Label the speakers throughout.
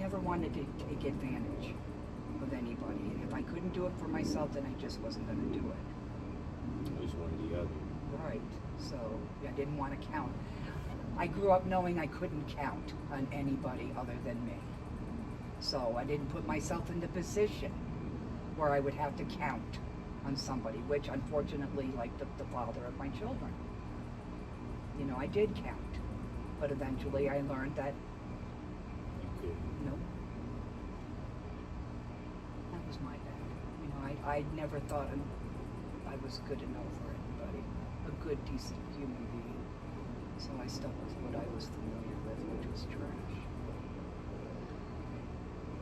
Speaker 1: never wanted to take advantage of anybody. And if I couldn't do it for myself, then I just wasn't going to do it.
Speaker 2: It was one or the other.
Speaker 1: Right. So I didn't want to count. I grew up knowing I couldn't count on anybody other than me. So I didn't put myself in the position where I would have to count on somebody, which unfortunately, like the father of my children, you know, I did count. But eventually I learned that, no, that was my bad. You know, I never thought I was good enough for anybody, a good, decent human being. So I stuck with what I was familiar with, which was trash.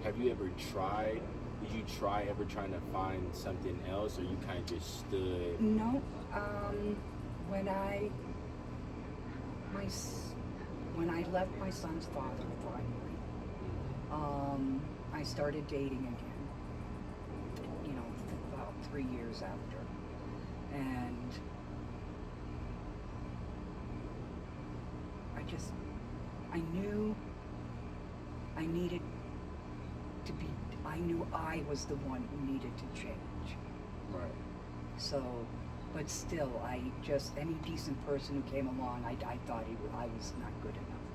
Speaker 2: Have you ever tried? Did you try ever trying to find something else, or you kind of just stood?
Speaker 1: No. When I left my son's father finally, I started dating again. You know, about 3 years after, and I knew I needed to be. I knew I was the one who needed to change.
Speaker 2: Right.
Speaker 1: So, but still, any decent person who came along, I thought I was not good enough.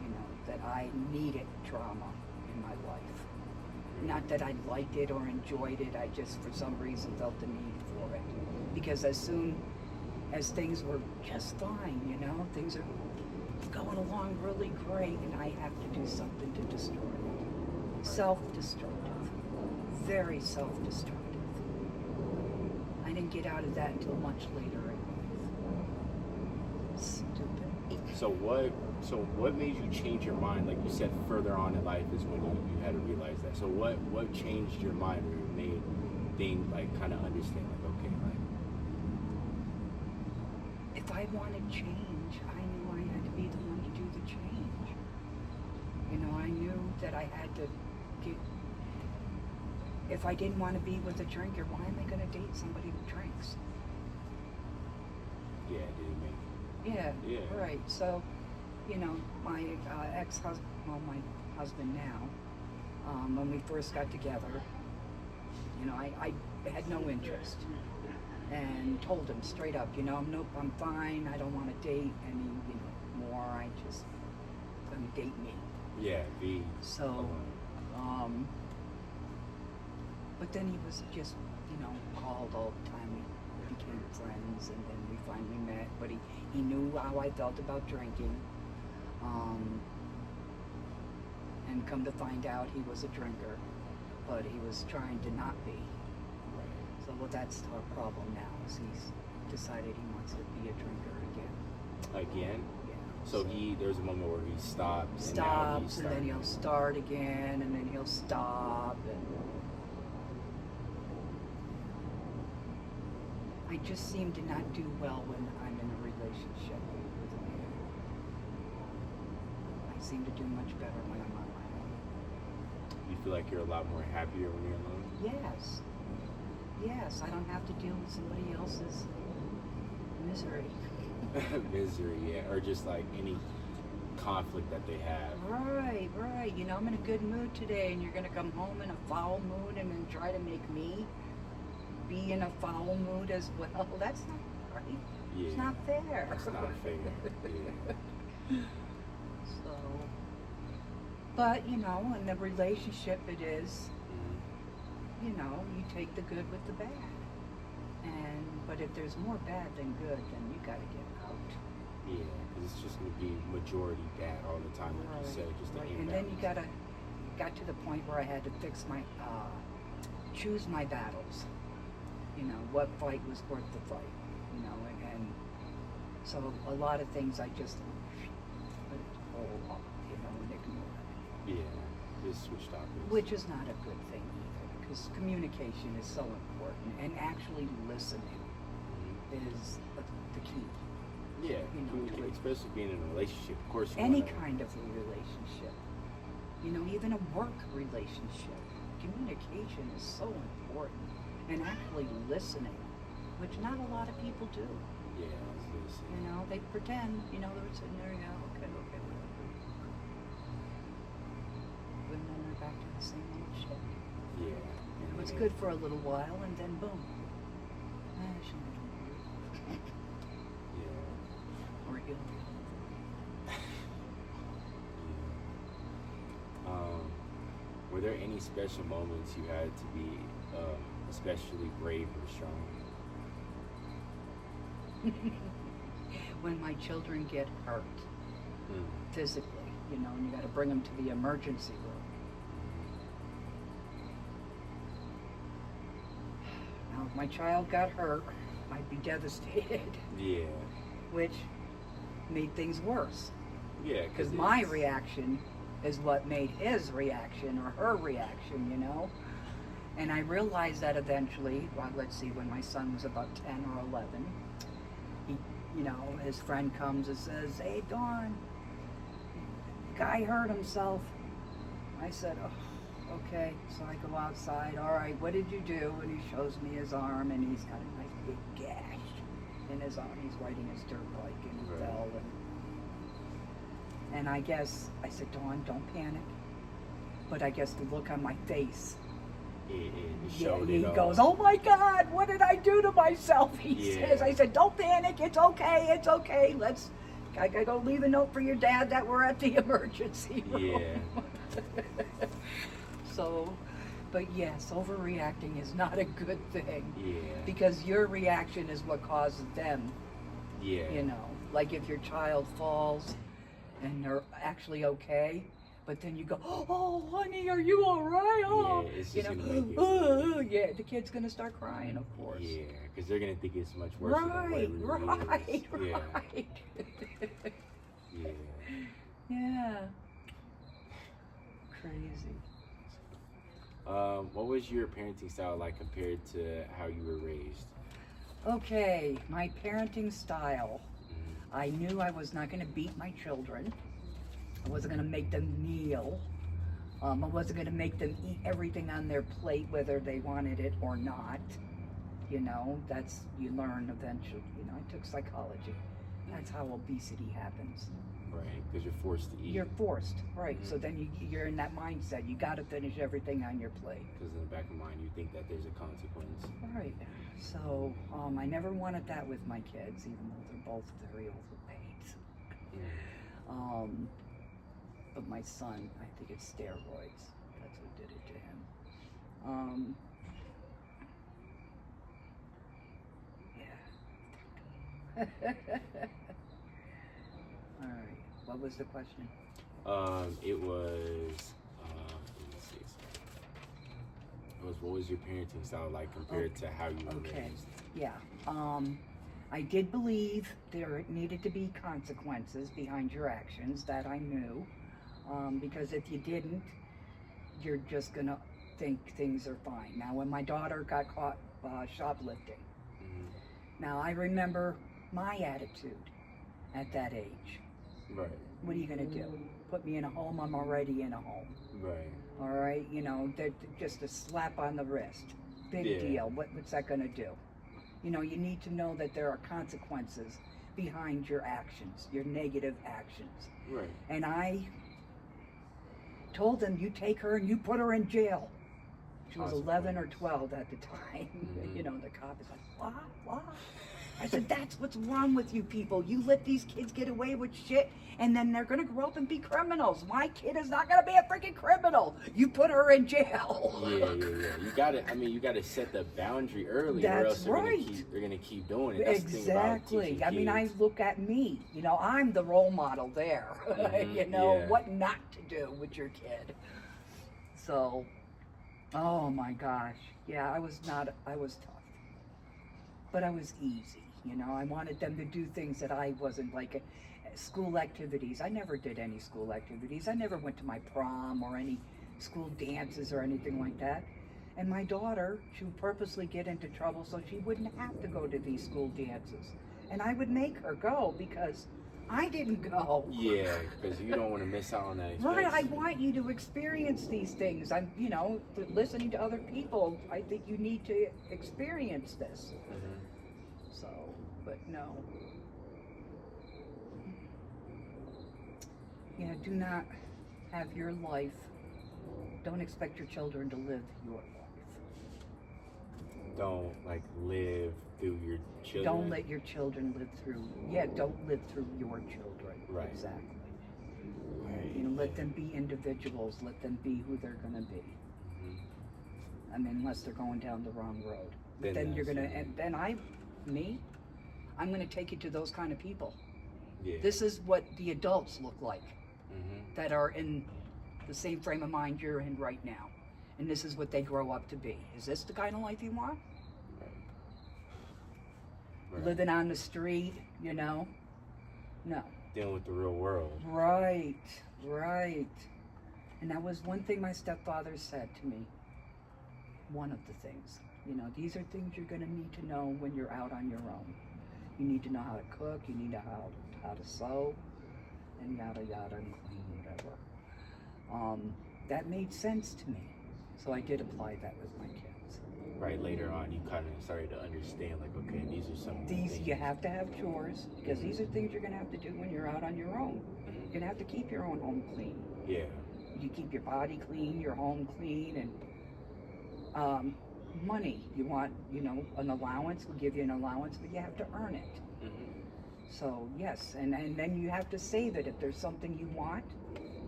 Speaker 1: You know, that I needed drama in my life. Not that I liked it or enjoyed it, I just for some reason felt the need for it. Because as soon as things were just fine, you know, things are going along really great, and I have to do something to destroy it. Self-destructive. Very self-destructive. I didn't get out of that until much later in life. Stupid.
Speaker 2: So what made you change your mind? Like you said, further on in life is when you had to realize that. So what changed your mind, or made things like kind of understand, like, okay, like,
Speaker 1: if I wanted change, I knew I had to be the one to do the change. You know, I knew that I had to get. If I didn't want to be with a drinker, why am I going to date somebody who drinks?
Speaker 2: yeah, it didn't make
Speaker 1: Yeah,
Speaker 2: Yeah.
Speaker 1: right. So, you know, my ex-husband, well, my husband now, when we first got together, you know, I had no interest, and told him straight up, you know, nope, I'm fine. I don't want to date any, you know, more. I just gonna date me.
Speaker 2: Yeah, the
Speaker 1: So, but then he was just, you know, called all the time. We became friends, and then we finally met. But he knew how I felt about drinking. And come to find out, he was a drinker, but he was trying to not be. So, well, that's our problem now. Is he's decided he wants to be a drinker again.
Speaker 2: again.
Speaker 1: Yeah.
Speaker 2: So there's a moment where he stops,
Speaker 1: Stops, and then he'll start again, and then he'll stop, and I just seem to not do well when I'm in a relationship with a man. I seem to do much better when I'm on my own.
Speaker 2: You feel like you're a lot more happier when you're alone?
Speaker 1: Yes. Yes, I don't have to deal with somebody else's misery.
Speaker 2: Misery, yeah, or just like any conflict that they have.
Speaker 1: Right, right. You know, I'm in a good mood today, and you're going to come home in a foul mood and then try to make me be in a foul mood as well. That's not right.
Speaker 2: Yeah.
Speaker 1: It's not fair.
Speaker 2: It's not fair. Yeah.
Speaker 1: So, but, you know, in the relationship it is, you know, you take the good with the bad. But if there's more bad than good, then you got to get out.
Speaker 2: Yeah, because it's just going to be majority bad all the time, like you said, just the
Speaker 1: And then you got to the point where I had to fix choose my battles. You know, what fight was worth the fight, you know, and so a lot of things I just let it roll off, you know, and ignore.
Speaker 2: Yeah, just switch topics.
Speaker 1: Which is not a good thing either, because communication is so important, and actually listening is the key.
Speaker 2: Yeah,
Speaker 1: You know,
Speaker 2: especially being in a relationship, of course.
Speaker 1: Any kind of a relationship, you know, even a work relationship, communication is so important, and actually listening, which not a lot of people do.
Speaker 2: Yeah, I was gonna say.
Speaker 1: You know, they pretend, you know, they're sitting there, yeah, okay, whatever. the same old shit.
Speaker 2: Yeah.
Speaker 1: It was good for a little while, and then boom. She'll never leave.
Speaker 2: Yeah.
Speaker 1: Or he'll.
Speaker 2: Were there any special moments you had to be especially brave or strong?
Speaker 1: When my children get hurt physically, and you got to bring them to the emergency room. Now, if my child got hurt, I'd be devastated.
Speaker 2: Yeah.
Speaker 1: Which made things worse.
Speaker 2: Yeah.
Speaker 1: Because my reaction is what made his reaction or her reaction, And I realized that eventually, let's see, when my son was about 10 or 11, his friend comes and says, "Hey, Dawn, guy hurt himself." I said, "Oh, okay." So I go outside. "All right, what did you do?" And he shows me his arm, and he's got a nice big gash in his arm. He's riding his dirt bike, and he fell. And I guess, I said, "Dawn, don't panic." But I guess the look on my face,
Speaker 2: it showed
Speaker 1: he
Speaker 2: it all.
Speaker 1: goes, "Oh my God, what did I do to myself?" He says. I said, "Don't panic, it's okay, it's okay. I gotta go leave a note for your dad that we're at the emergency room."
Speaker 2: Yeah.
Speaker 1: So, but yes, overreacting is not a good thing.
Speaker 2: Yeah.
Speaker 1: Because your reaction is what causes them.
Speaker 2: Yeah.
Speaker 1: Like if your child falls and they're actually okay, but then you go, "Oh, honey, are you all right?" Oh,
Speaker 2: yeah, it's just gonna make it
Speaker 1: yeah, the kid's gonna start crying, of course.
Speaker 2: Yeah, because they're gonna think it's much worse than what it really
Speaker 1: Right.
Speaker 2: is. Yeah.
Speaker 1: Yeah. Crazy.
Speaker 2: What was your parenting style like compared to how you were raised?
Speaker 1: Okay, my parenting style. I knew I was not going to beat my children. I wasn't going to make them kneel. I wasn't going to make them eat everything on their plate, whether they wanted it or not. That's, you learn eventually. I took psychology. That's how obesity happens.
Speaker 2: Right, because you're forced to eat.
Speaker 1: You're forced, right. So then you're in that mindset. You got to finish everything on your plate.
Speaker 2: Because in the back of mind, you think that there's a consequence.
Speaker 1: Right. So I never wanted that with my kids, even though they're both very overweight. But my son, I think it's steroids. That's what did it to him. Yeah. All right. What was the question?
Speaker 2: It was. Let me see. It was, what was your parenting style like compared to how you were raised?
Speaker 1: Yeah. I did believe there needed to be consequences behind your actions. That I knew. Because if you didn't, you're just gonna think things are fine. Now, when my daughter got caught shoplifting, now I remember my attitude at that age.
Speaker 2: Right.
Speaker 1: What are you gonna do? Put me in a home? I'm already in a home.
Speaker 2: Right.
Speaker 1: All right, just a slap on the wrist. Big deal. What's that gonna do? You need to know that there are consequences behind your actions, your negative actions.
Speaker 2: Right.
Speaker 1: And I told them, you take her and you put her in jail. She was 11 or 12 at the time. The cop is like, what? I said, that's what's wrong with you people. You let these kids get away with shit, and then they're going to grow up and be criminals. My kid is not going to be a freaking criminal. You put her in jail.
Speaker 2: Yeah. You gotta set the boundary early, or else they're gonna keep doing it. That's
Speaker 1: exactly.
Speaker 2: The thing about
Speaker 1: I look at me. I'm the role model there. What not to do with your kid. So, oh my gosh. Yeah, I was tough. But I was easy. I wanted them to do things that I wasn't like. School activities. I never did any school activities. I never went to my prom or any school dances or anything like that. And my daughter, she would purposely get into trouble so she wouldn't have to go to these school dances. And I would make her go because I didn't go.
Speaker 2: Yeah, because you don't want to miss out on that experience.
Speaker 1: Right, I want you to experience these things. I'm, listening to other people, I think you need to experience this. So, but no. Do not have your life don't expect your children to live your life.
Speaker 2: Don't like live through your children.
Speaker 1: Don't let your children live through. Yeah, don't live through your children.
Speaker 2: Right.
Speaker 1: Exactly.
Speaker 2: Right.
Speaker 1: You know, let them be individuals. Let them be who they're gonna be.
Speaker 2: Mm-hmm.
Speaker 1: I mean, unless they're going down the wrong road.
Speaker 2: Then
Speaker 1: you're gonna.
Speaker 2: that's it.
Speaker 1: And then I'm gonna take you to those kind of people.
Speaker 2: Yeah.
Speaker 1: This is what the adults look like
Speaker 2: Mm-hmm.
Speaker 1: that are in the same frame of mind you're in right now, and this is what they grow up to be. Is this the kind of life you want?
Speaker 2: Right.
Speaker 1: Living on the street, you know? No.
Speaker 2: Dealing with the real world.
Speaker 1: Right. And that was one thing my stepfather said to me. One of the things. You know, these are things you're going to need to know when you're out on your own. You need to know how to cook, you need to know how to sew, and yada yada, and clean, whatever. That made sense to me. So I did apply that with my kids.
Speaker 2: Right, later on you kind of started to understand, like, okay, these are some
Speaker 1: These,
Speaker 2: things.
Speaker 1: you have to have chores, because these are things you're going to have to do when you're out on your own.
Speaker 2: Mhm.
Speaker 1: You're going to have to keep your own home clean.
Speaker 2: Yeah.
Speaker 1: You keep your body clean, your home clean, and money. You want, you know, an allowance, we'll give you an allowance, but you have to earn it.
Speaker 2: Mm-hmm.
Speaker 1: So, yes, and then you have to save it. If there's something you want,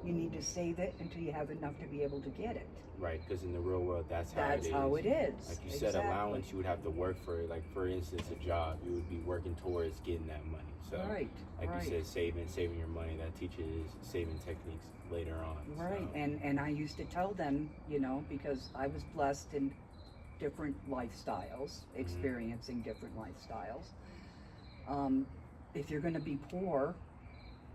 Speaker 1: you need to save it until you have enough to be able to get it.
Speaker 2: Right, because in the real world, that's how
Speaker 1: That's
Speaker 2: it is.
Speaker 1: how it is.
Speaker 2: Like you said,
Speaker 1: Exactly.
Speaker 2: allowance, you would have to work for it. Like, for instance, a job, you would be working towards getting that money. So,
Speaker 1: Right,
Speaker 2: like
Speaker 1: right.
Speaker 2: you said, saving your money, that teaches saving techniques later on.
Speaker 1: Right,
Speaker 2: So,
Speaker 1: and I used to tell them, you know, because I was blessed in different lifestyles, experiencing different lifestyles. If you're going to be poor,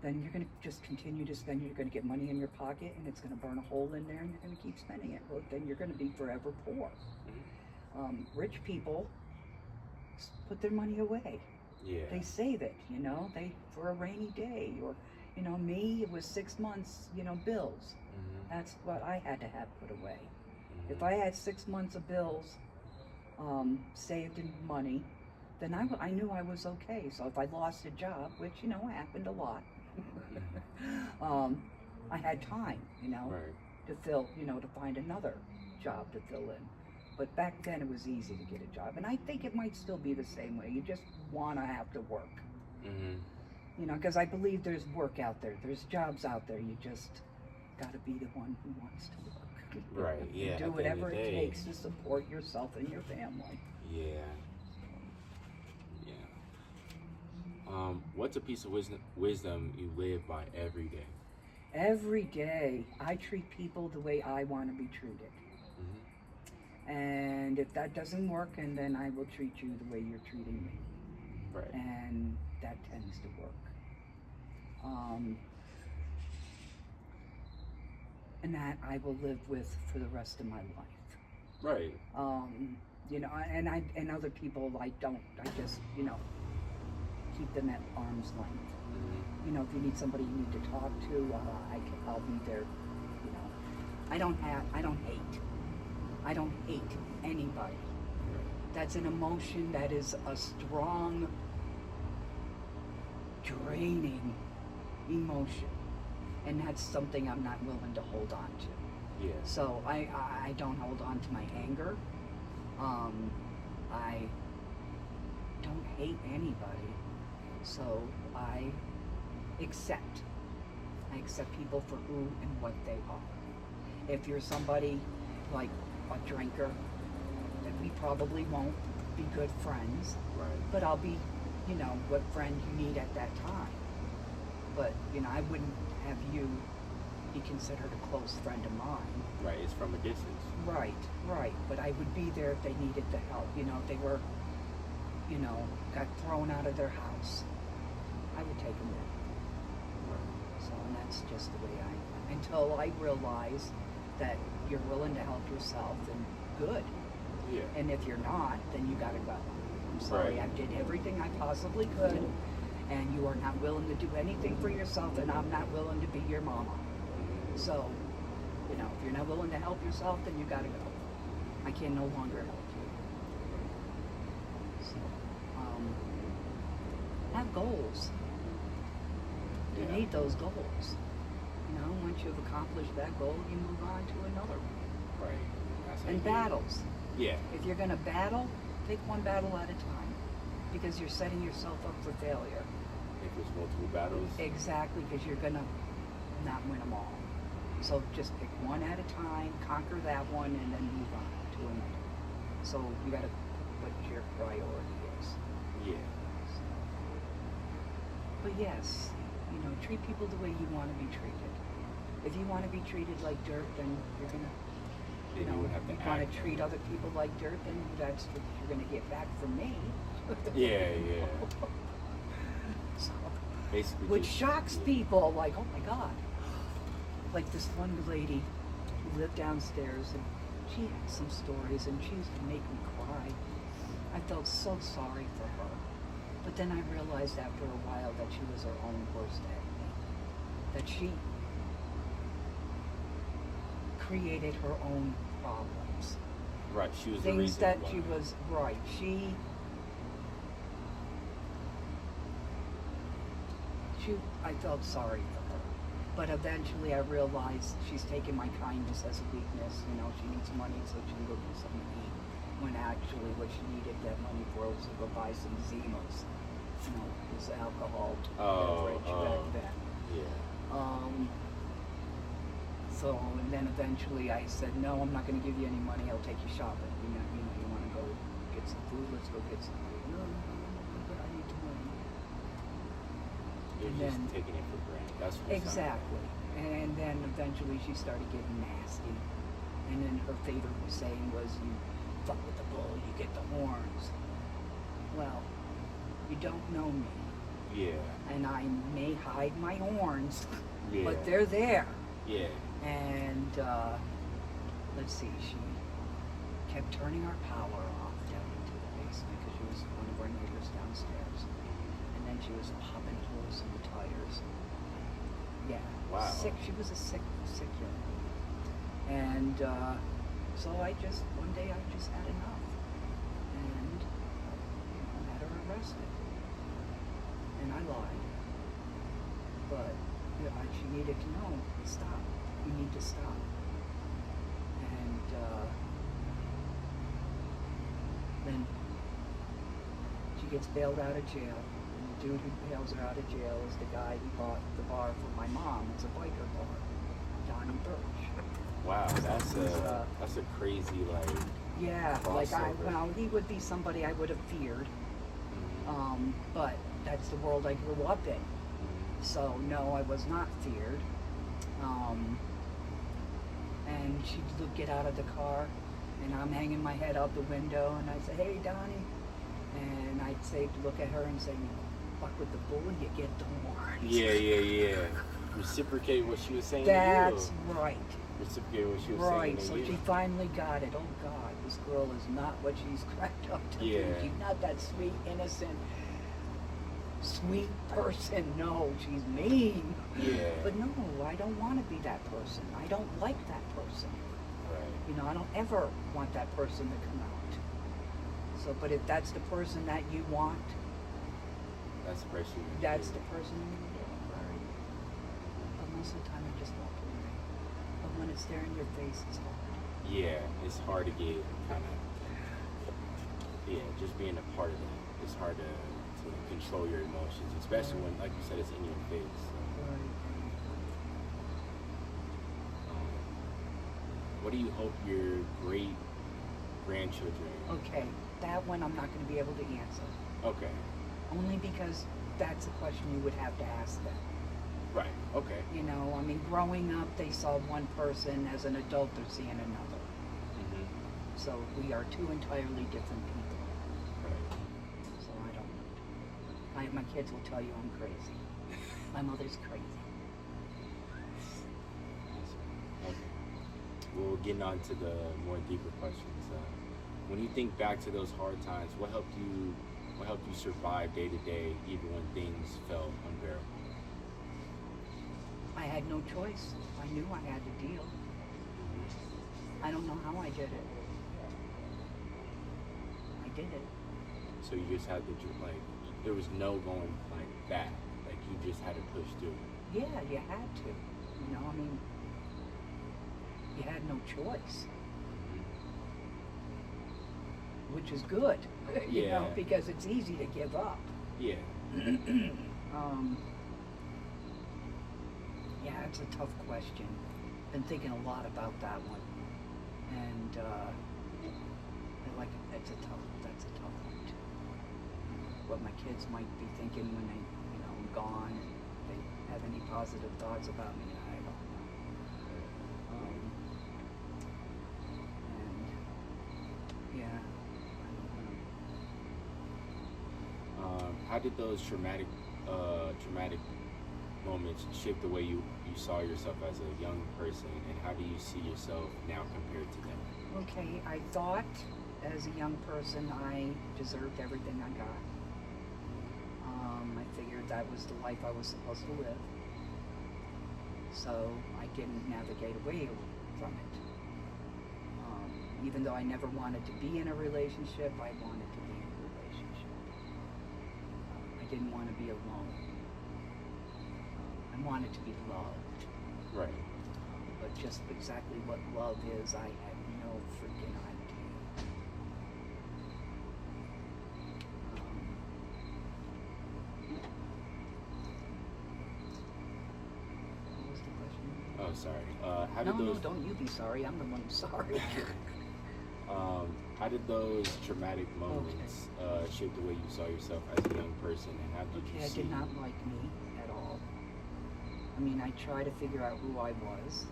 Speaker 1: then you're going to just continue to spend. You're going to get money in your pocket, and it's going to burn a hole in there, and you're going to keep spending it. Well, then you're going to be forever poor. Rich people put their money away.
Speaker 2: yeah.
Speaker 1: They save it, you know, for a rainy day, or, you know, me, it was 6 months, you know, bills.
Speaker 2: Mm-hmm.
Speaker 1: That's what I had to have put away.
Speaker 2: Mm-hmm.
Speaker 1: If I had 6 months of bills saved in money, then I knew I was okay. So if I lost a job, which, you know, happened a lot, I had time, you know,
Speaker 2: Right.
Speaker 1: to find another job to fill in. But back then it was easy to get a job. And I think it might still be the same way. You just want to have to work.
Speaker 2: Mm-hmm.
Speaker 1: You know, because I believe there's work out there. There's jobs out there. You just got to be the one who wants to work.
Speaker 2: Right, yeah, at the
Speaker 1: Do
Speaker 2: end of
Speaker 1: whatever
Speaker 2: the
Speaker 1: it
Speaker 2: day.
Speaker 1: takes to support yourself and your family.
Speaker 2: Yeah. What's a piece of wisdom you live by every day?
Speaker 1: Every day, I treat people the way I want to be treated.
Speaker 2: Mm-hmm.
Speaker 1: And if that doesn't work, and then I will treat you the way you're treating me.
Speaker 2: Right.
Speaker 1: And that tends to work. And that I will live with for the rest of my life.
Speaker 2: Right.
Speaker 1: You know, and other people I just, you know, keep them at arm's length.
Speaker 2: Mm-hmm.
Speaker 1: You know, if you need somebody you need to talk to, I'll be there. You know, I don't hate anybody. That's an emotion that is a strong, draining emotion, and that's something I'm not willing to hold on to.
Speaker 2: Yeah.
Speaker 1: So I don't hold on to my anger. I don't hate anybody. So I accept people for who and what they are. If you're somebody like a drinker, then we probably won't be good friends.
Speaker 2: Right.
Speaker 1: But I'll be, you know, what friend you need at that time. But, you know, I wouldn't have you be considered a close friend of mine.
Speaker 2: Right. It's from a distance.
Speaker 1: Right. But I would be there if they needed the help. You know, if they were, you know, got thrown out of their house, I would take them in. So, and that's just the way I am. Until I realize that you're willing to help yourself, then good.
Speaker 2: Yeah.
Speaker 1: And if you're not, then you gotta go. I'm sorry,
Speaker 2: Right.
Speaker 1: I did everything I possibly could, and you are not willing to do anything for yourself, and I'm not willing to be your mama. So, you know, if you're not willing to help yourself, then you gotta go. I can no longer help you. So, have goals. You
Speaker 2: Yeah.
Speaker 1: need those goals. You know, once you've accomplished that goal, you move on to another one. And battles.
Speaker 2: Yeah.
Speaker 1: If you're going to battle, take one battle at a time, because you're setting yourself up for failure.
Speaker 2: If there's multiple battles.
Speaker 1: Exactly, because you're going to not win them all. So just pick one at a time, conquer that one, and then move on to another. So you got to put what your priority is.
Speaker 2: Yeah.
Speaker 1: So, but yes, you know, treat people the way you want to be treated. If you want to be treated like dirt, then you're going to, you know,
Speaker 2: would have to
Speaker 1: you want
Speaker 2: act.
Speaker 1: to treat other people like dirt, then that's what you're going to get back from me.
Speaker 2: Yeah, yeah.
Speaker 1: So,
Speaker 2: Basically,
Speaker 1: which
Speaker 2: just-
Speaker 1: shocks people, like, oh my God. Like this one lady who lived downstairs, and she had some stories, and she used to make me cry. I felt so sorry for her. But then I realized after a while that she was her own worst enemy. That she created her own problems.
Speaker 2: Right, she was the
Speaker 1: Things
Speaker 2: reason
Speaker 1: that
Speaker 2: why.
Speaker 1: she was, right, I felt sorry for her. But eventually I realized she's taken my kindness as a weakness. You know, she needs money so she can go get something to eat. When actually what she needed that money for was to go buy some Zimas. You know, this alcohol beverage back then.
Speaker 2: Yeah.
Speaker 1: So, and then eventually I said, no, I'm not going to give you any money. I'll take you shopping. You want to go get some food? Let's go get some food. No, but I need the money.
Speaker 2: You're
Speaker 1: And
Speaker 2: just
Speaker 1: then-
Speaker 2: taking it for granted. That's what it sounds
Speaker 1: Exactly. And then eventually she started getting nasty. And then her favorite saying was, you fuck with the bull, you get the horns. Well, you don't know me.
Speaker 2: like. Yeah.
Speaker 1: And I may hide my horns,
Speaker 2: Yeah.
Speaker 1: but they're there.
Speaker 2: Yeah.
Speaker 1: And let's see, she kept turning our power off down into the basement because she was one of our neighbors downstairs. And then she was popping holes in the tires. Yeah.
Speaker 2: Wow.
Speaker 1: Sick. She was a sick young lady. And so one day I just had enough. And had her arrested. And I lied. But she needed to know, stop. You need to stop. And then she gets bailed out of jail. And the dude who bails her out of jail is the guy who bought the bar for my mom. It's a biker bar, Donnie Birch.
Speaker 2: Wow, that's
Speaker 1: He's,
Speaker 2: a crazy like.
Speaker 1: Yeah, like
Speaker 2: Crossover.
Speaker 1: he would be somebody I would have feared. But that's the world I grew up in. So no, I was not feared. And she'd get out of the car, and I'm hanging my head out the window, and I'd say, "Hey, Donnie," and I'd say, look at her and say, "You fuck with the bull, you get the horns."
Speaker 2: Yeah. Reciprocate what she was saying
Speaker 1: That's
Speaker 2: to you.
Speaker 1: right.
Speaker 2: Reciprocate what she was
Speaker 1: Right.
Speaker 2: saying
Speaker 1: So
Speaker 2: to you.
Speaker 1: she finally got it. Oh God, this girl is not what she's cracked up to be.
Speaker 2: Yeah.
Speaker 1: She's not that sweet, innocent, sweet person. No, she's mean.
Speaker 2: Yeah.
Speaker 1: But no, I don't want to be that person. I don't like that person.
Speaker 2: Right.
Speaker 1: You know, I don't ever want that person to come out. So, but if that's the person that you want,
Speaker 2: That's the person.
Speaker 1: that's the person you need to marry. But most of the time, I just walk away. But when it's there in your face, it's hard.
Speaker 2: Yeah, it's hard to get kind of. Yeah, just being a part of it. It's hard to control your emotions, especially when, like you said, it's in your face. So, what do you hope your great grandchildren?
Speaker 1: Okay, that one I'm not going to be able to answer.
Speaker 2: Okay.
Speaker 1: Only because that's a question you would have to ask them.
Speaker 2: Right. Okay.
Speaker 1: You know, I mean, growing up, they saw one person. As an adult, they're seeing another. So we are two entirely different people.
Speaker 2: Right.
Speaker 1: So I don't know. My kids will tell you I'm crazy. My mother's crazy.
Speaker 2: Okay. Well, getting on to the more deeper questions. When you think back to those hard times, what helped you survive day to day, even when things felt unbearable?
Speaker 1: I had no choice. I knew I had to deal. I don't know how I did it. I did it.
Speaker 2: So you just had to there was no going like back. Like you just had to push through.
Speaker 1: Yeah, you had to. You know, I mean, you had no choice. which is good, you know,
Speaker 2: Yeah.
Speaker 1: because it's easy to give up.
Speaker 2: Yeah.
Speaker 1: Yeah, it's a tough question. Been thinking a lot about that one, and that's a tough one too. What my kids might be thinking when they, you know, I'm gone, and they have any positive thoughts about me, I don't know. And yeah, I don't know.
Speaker 2: How did those traumatic moments shape the way you saw yourself as a young person, and how do you see yourself now compared to them?
Speaker 1: Okay, I thought as a young person I deserved everything I got. I figured that was the life I was supposed to live. So I didn't navigate away from it. Even though I never wanted to be in a relationship, I wanted to be in a relationship. I didn't want to be alone. I wanted to be loved.
Speaker 2: Right.
Speaker 1: But just exactly what love is, I had no freaking idea. What was the question?
Speaker 2: Oh, sorry. How
Speaker 1: No,
Speaker 2: did those
Speaker 1: don't you be sorry. I'm the one who's sorry.
Speaker 2: how did those traumatic moments shape the way you saw yourself as a young person, and how did you
Speaker 1: Okay, I
Speaker 2: see?
Speaker 1: did not like me at all. I mean, I tried to figure out who I was.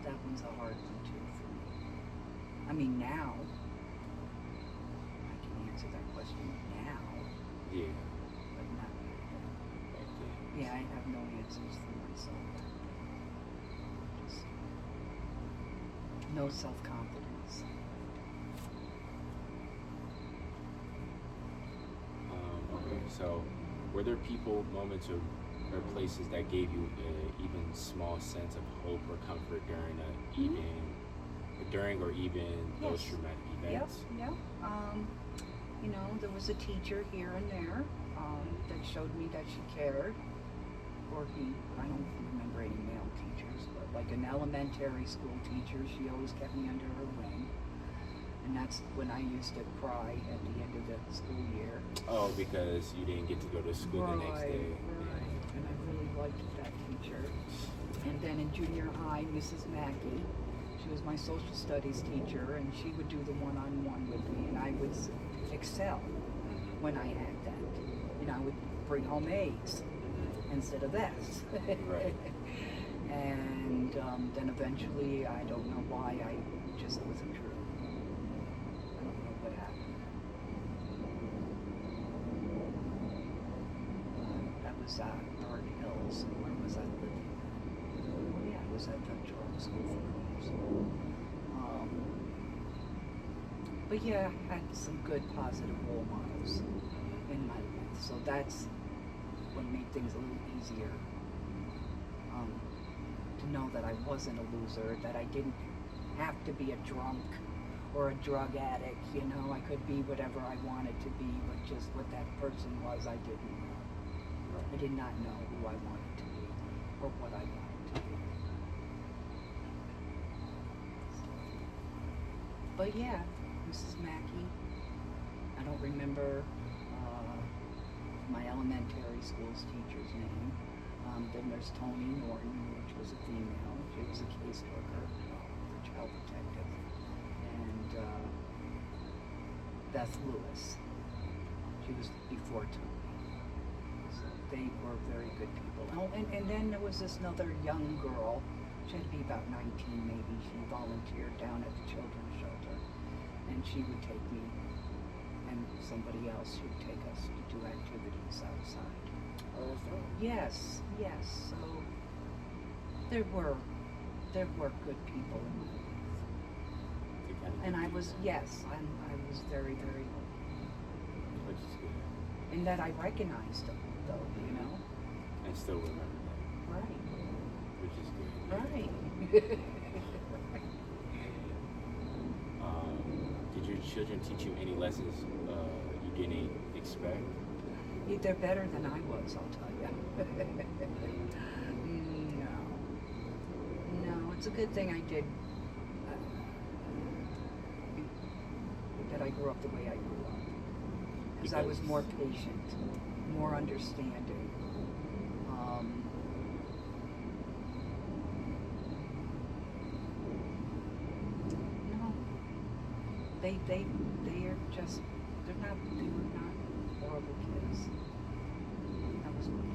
Speaker 1: That one's a hard one too for me. I mean, now I can answer that question now,
Speaker 2: Yeah.
Speaker 1: but not back then.
Speaker 2: Okay.
Speaker 1: Yeah, I have no answers for myself. Just no self-confidence.
Speaker 2: Okay. So, were there people, moments, or places that gave you an even small sense of hope or comfort during or even those
Speaker 1: Yes.
Speaker 2: traumatic
Speaker 1: Yep,
Speaker 2: events?
Speaker 1: yep. You know, there was a teacher here and there that showed me that she cared. Or he, I don't remember any male teachers, but like an elementary school teacher, she always kept me under her wing. And that's when I used to cry at the end of the school year.
Speaker 2: Oh, because you didn't get to go to school the next day.
Speaker 1: Right. And I really liked that teacher. And then in junior high, Mrs. Mackey, she was my social studies teacher, and she would do the one-on-one with me, and I would excel when I had that. And I would bring home A's instead of F's.
Speaker 2: Right.
Speaker 1: And then eventually, I don't know why, I just wasn't true. I don't know what happened. That was Norton Hills. Where was I living? Yeah, I was at the Charter School for years. But yeah, I had some good positive role models in my life. So that's what made things a little easier. To know that I wasn't a loser, that I didn't have to be a drunk or a drug addict, you know, I could be whatever I wanted to be, but just what that person was, I didn't know.
Speaker 2: Right.
Speaker 1: I did not know who I wanted to be or what I wanted to be. But yeah, Mrs. Mackey, I don't remember my elementary school's teacher's name. Then there's Tony Norton, which was a female. She was a caseworker for child protective. And Beth Lewis. She was before Tony. So they were very good people. Oh, and then there was this other young girl. She had to be about 19 maybe. She volunteered down at the children's shelter. And she would take me and somebody else who'd take us to do activities outside.
Speaker 2: Oh, that's dope.
Speaker 1: Yes, yes. So there were good people in my life.
Speaker 2: To kind of
Speaker 1: And
Speaker 2: keep
Speaker 1: I
Speaker 2: you
Speaker 1: was,
Speaker 2: going.
Speaker 1: yes, I was very, very lucky.
Speaker 2: Which is good.
Speaker 1: And that I recognized them, though, you know?
Speaker 2: And still remember that.
Speaker 1: Right.
Speaker 2: Which is good.
Speaker 1: Right.
Speaker 2: Did your children teach you any lessons you didn't expect?
Speaker 1: They're better than I was, I'll tell you. No, it's a good thing I did. I grew up the way I grew up. Because I was more patient, more understanding. No, they are just, they were not horrible kids. That was good.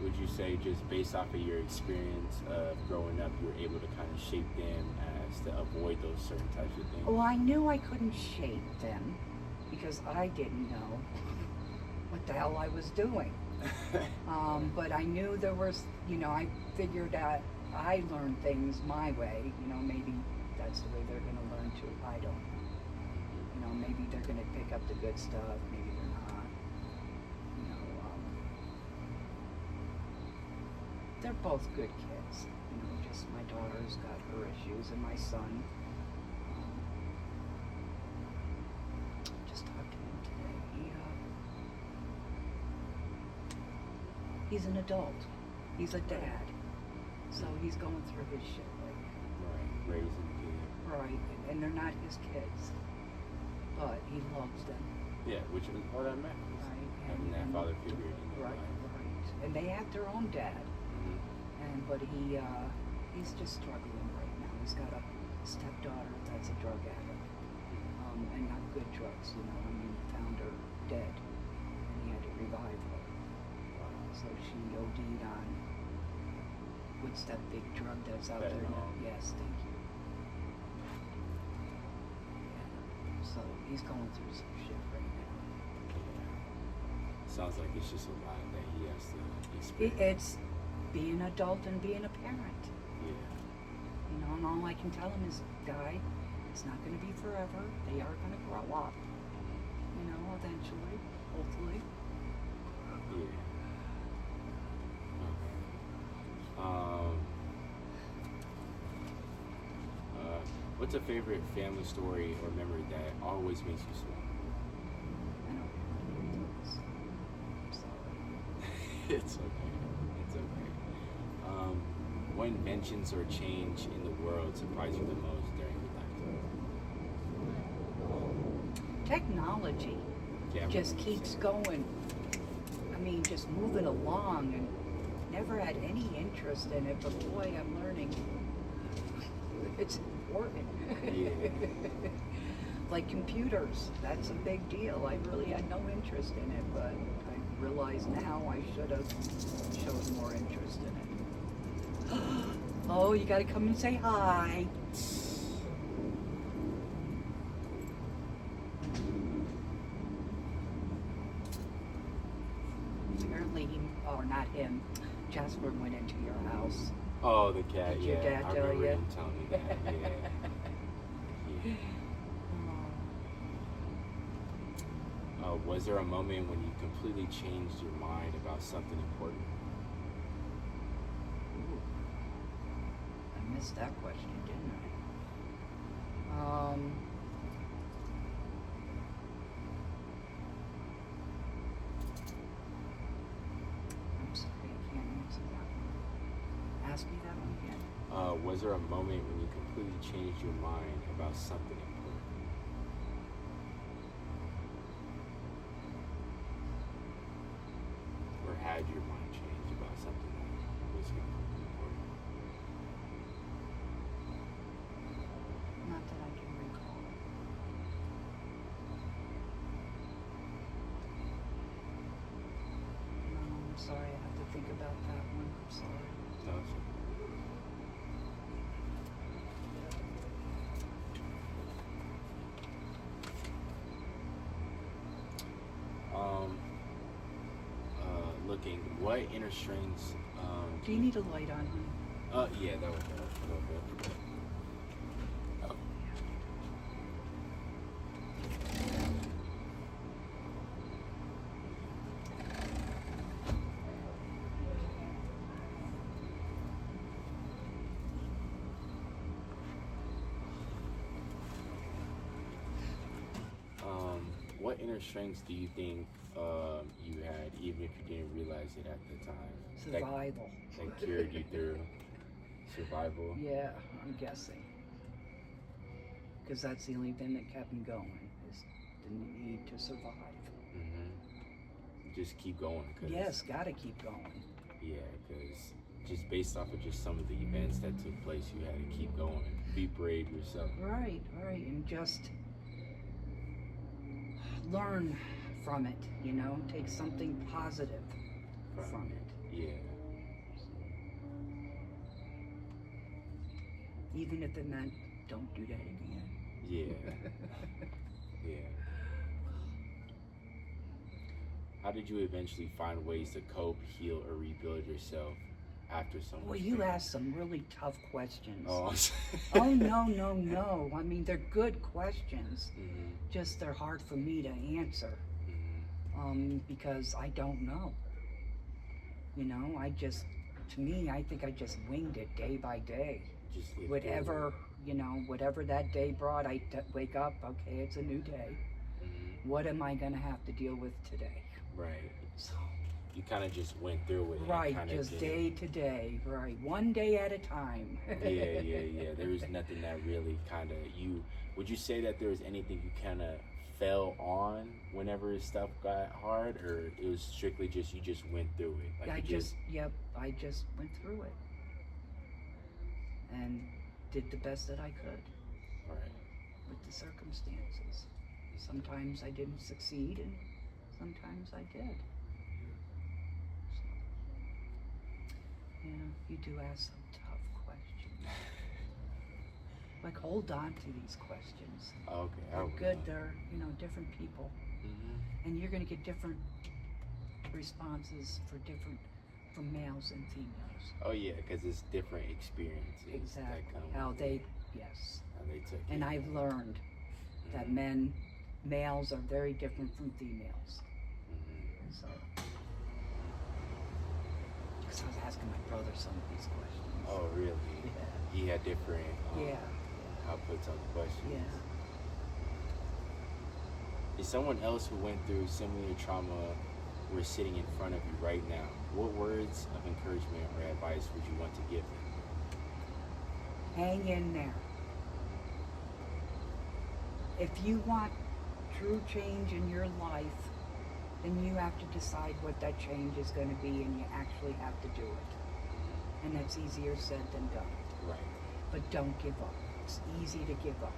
Speaker 2: Would you say, just based off of your experience of growing up, you were able to kind of shape them as to avoid those certain types of things?
Speaker 1: Well, I knew I couldn't shape them because I didn't know what the hell I was doing. But I knew there was, I figured out I learned things my way. Maybe that's the way they're going to learn too. I don't know. Maybe they're going to pick up the good stuff. Maybe they're not. They're both good kids. Just my daughter's got her issues, and my son. Just talked to him today. He's an adult. He's a dad, so he's going through his shit right now.
Speaker 2: Right, raising kids.
Speaker 1: Right, and they're not his kids, but he loves them.
Speaker 2: Yeah, which is what that matters.
Speaker 1: Right,
Speaker 2: Having that father figure in your
Speaker 1: right,
Speaker 2: life.
Speaker 1: right, and they have their own dad. But he's just struggling right now. He's got a stepdaughter that's a drug addict, and not good drugs. Found her dead, and he had to revive her. So she OD'd on what's that big drug that's out there now? Yes, thank you. Yeah. So he's going through some shit right now.
Speaker 2: Yeah. Sounds like it's just a lot that he has to experience.
Speaker 1: It's being an adult and being a parent.
Speaker 2: Yeah.
Speaker 1: And all I can tell him is, Guy, it's not going to be forever. They are going to grow up. Eventually, hopefully.
Speaker 2: Yeah. What's a favorite family story or memory that always makes you smile?
Speaker 1: I don't know what it is. I'm sorry.
Speaker 2: It's okay. It's okay. What inventions or change in the world surprise you the most during your lifetime?
Speaker 1: Technology just keeps going. Just moving along, and never had any interest in it, but boy, I'm learning. It's important.
Speaker 2: Yeah.
Speaker 1: Like computers, that's a big deal. I really had no interest in it, but I realize now I should have showed more interest in it. Oh, you gotta come and say hi. Apparently not him, Jasper went into your house.
Speaker 2: Oh, the cat.
Speaker 1: Did
Speaker 2: yeah.
Speaker 1: your dad
Speaker 2: I
Speaker 1: tell
Speaker 2: remember
Speaker 1: you?
Speaker 2: him telling me that. Yeah. Was there a moment when you completely changed your mind about something important?
Speaker 1: Ooh. I missed that question, didn't I? I'm sorry, I can't answer that one. Ask me that one again.
Speaker 2: Was there a moment when you completely changed your mind about something important? Or had your mind changed about something that was completely important?
Speaker 1: Not that I can recall. No, I'm sorry, I have to think about that one. I'm sorry.
Speaker 2: No, it's okay. Looking, what inner strengths
Speaker 1: Do you need a light on, honey?
Speaker 2: Yeah, that would help a little bit. What inner strengths do you think you had, even if you didn't realize it at the time?
Speaker 1: Survival.
Speaker 2: That carried you through survival?
Speaker 1: Yeah, I'm guessing. because that's the only thing that kept me going, is the need to survive.
Speaker 2: Just keep going.
Speaker 1: Yes, gotta keep going.
Speaker 2: Yeah, because just based off of just some of the events that took place, you had to keep going. Be brave yourself.
Speaker 1: Right, and just learn from it, take something positive from it.
Speaker 2: Yeah.
Speaker 1: Even if it meant, don't do that again.
Speaker 2: Yeah. Yeah. How did you eventually find ways to cope, heal, or rebuild yourself after someone?
Speaker 1: Well, you asked some really tough questions.
Speaker 2: Oh,
Speaker 1: oh no. I mean, they're good questions. Just they're hard for me to answer. Because I don't know. I think I just winged it day by day.
Speaker 2: Just
Speaker 1: whatever that day brought, I wake up, okay, it's a new day. What am I gonna have to deal with today?
Speaker 2: Right.
Speaker 1: So
Speaker 2: you kind of just went through it.
Speaker 1: Right, just day to day. Right, one day at a time.
Speaker 2: Yeah. There was nothing that really kind of would you say that there was anything you kind of fell on whenever stuff got hard, or it was strictly just you just went through it?
Speaker 1: I just went through it and did the best that I could.
Speaker 2: Right.
Speaker 1: With the circumstances. Sometimes I didn't succeed, and sometimes I did. So, you do ask some tough questions. Like, hold on to these questions.
Speaker 2: Okay.
Speaker 1: They're good. They're, different people. And you're going to get different responses from males and females.
Speaker 2: Oh, yeah, because it's different experiences.
Speaker 1: Exactly.
Speaker 2: How
Speaker 1: they
Speaker 2: took
Speaker 1: and
Speaker 2: it.
Speaker 1: I've learned that males are very different from females. And so, because I was asking my brother some of these questions.
Speaker 2: Oh, really?
Speaker 1: Yeah.
Speaker 2: He had different
Speaker 1: Yeah.
Speaker 2: outputs on the questions.
Speaker 1: Yeah.
Speaker 2: Is someone else who went through similar trauma were sitting in front of you right now, what words of encouragement or advice would you want to give them?
Speaker 1: Hang in there. If you want true change in your life, then you have to decide what that change is going to be, and you actually have to do it. And that's easier said than done.
Speaker 2: Right.
Speaker 1: But don't give up. It's easy to give up.